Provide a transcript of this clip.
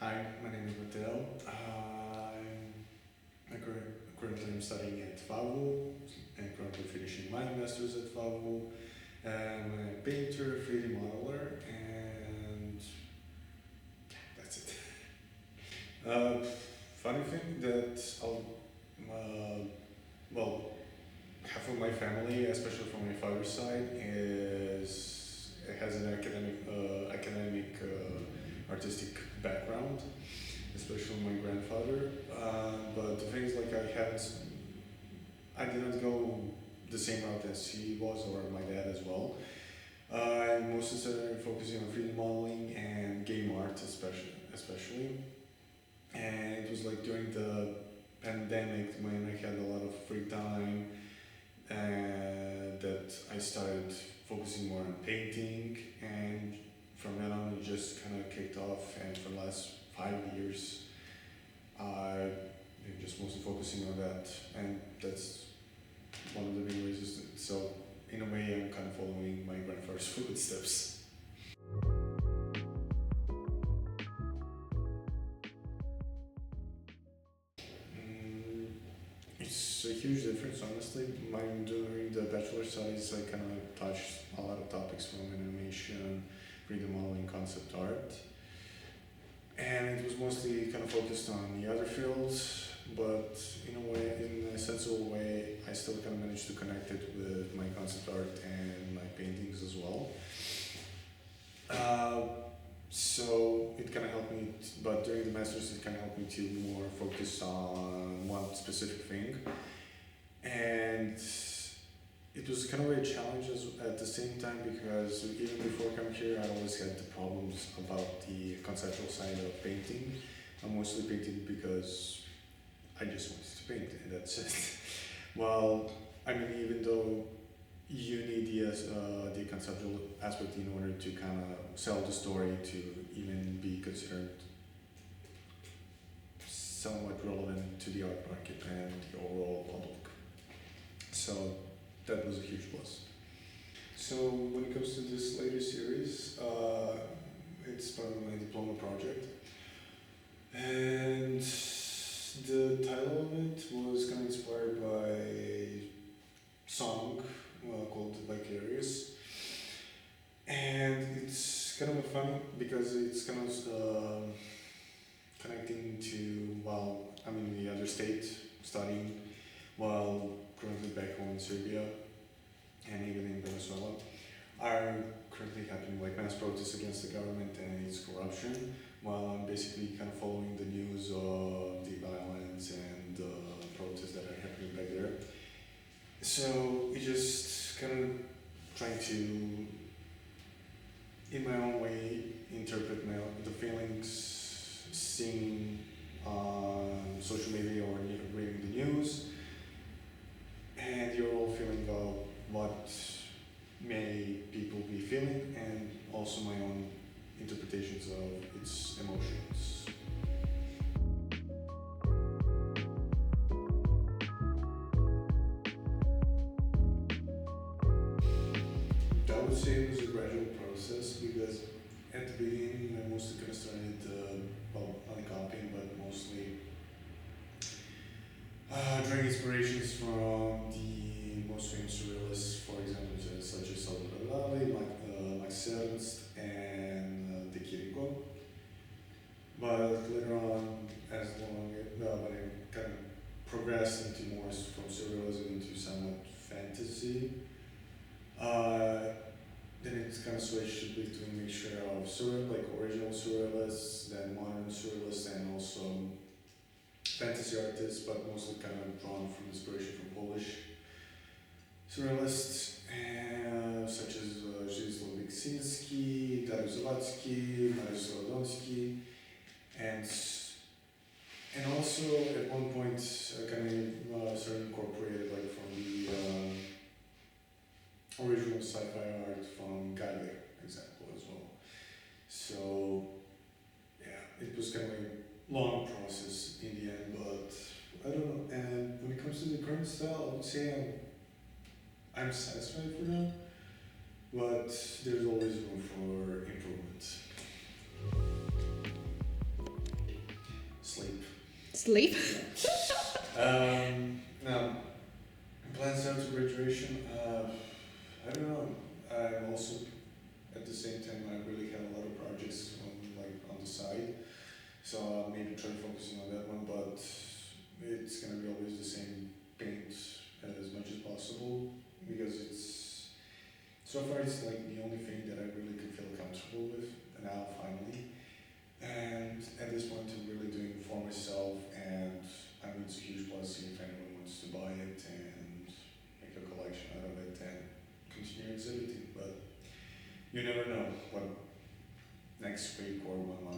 Hi, my name is Matheo. Currently I'm studying at FAVO and currently finishing my master's at FAVO. I'm a painter, 3D modeler, and that's it. Uh, Funny thing that well, half of my family, especially from my father's side, has an academic artistic background, especially my grandfather. But the thing is, like, I didn't go the same route as he was or my dad as well. I mostly started focusing on 3D modeling and game art, especially. And it was like during the pandemic when I had a lot of free time, that I started focusing more on painting, and from then on it just kind of kicked off. And for the last 5 years, I've been just mostly focusing on that, and that's one of the main reasons. So in a way, I'm kind of following my grandfather's footsteps. Mm, It's a huge difference, honestly. Mine during the bachelor studies, I kind of touched a lot of topics from animation, 3D modeling, concept art, and it was mostly kind of focused on the other fields. But in a sensible way, I still kind of managed to connect it with my concept art and my paintings as well. Uh, so it kind of helped me, but during the masters, it kind of helped me to more focus on one specific thing. And it was kind of a challenge at the same time, because even before coming here, I always had the problems about the conceptual side of painting. I mostly painted because I just wanted to paint, and that's it. Well, I mean, even though you need the conceptual aspect in order to kind of sell the story to even be considered somewhat relevant to the art market and the overall public. So that was a huge plus. So when it comes to this latest series, it's part of my diploma project, and the title of it was kind of inspired by a song called Vicarious, and it's kind of funny because it's kind of connecting to, well, I'm in the other state studying, while currently back home in Serbia and even in Venezuela are currently happening like mass protests against the government and its corruption, while I'm basically kind of following the news of the violence and protests that are happening back there. So it just kind of trying to, in my own way, interpret the feelings seen on social media or reading the news, and the overall feeling of what may people be feeling, and also my own interpretations of its emotions. I would say it was a gradual process, because at the beginning I mostly kind of started, on copying, but mostly drawing inspirations from the most famous surrealists, for example, such as Salvador Dali, Max Ernst, and De Chirico. But later on, when I kind of progressed into more from surrealism into somewhat fantasy, then it's kind of switched between a mixture of like original surrealists, then modern surrealists, and also fantasy artists, but mostly kind of drawn from inspiration from Polish surrealists, such as Zdzisław Beksiński, Dariusz Zawadzki, Mariusz Słodowski, and also at one point I kind of started incorporated like from the original sci-fi art from Geiger example as well. So yeah, it was kind of a long process in the end, but I don't know. And when it comes to the current style, I would say I'm satisfied for now, but there's always room for improvement. sleep. Now, plans after graduation, I don't know. I'm also, at the same time, I really have a lot of projects on the side. So I'll maybe try focusing on that one, but it's gonna be always the same paint as much as possible because so far it's like the only thing that I really could feel comfortable with now finally. And at this point I'm really doing it for myself, and I mean it's a huge blessing if anyone wants to buy it and make a collection out of it and continue exhibiting. But you never know what next week or 1 month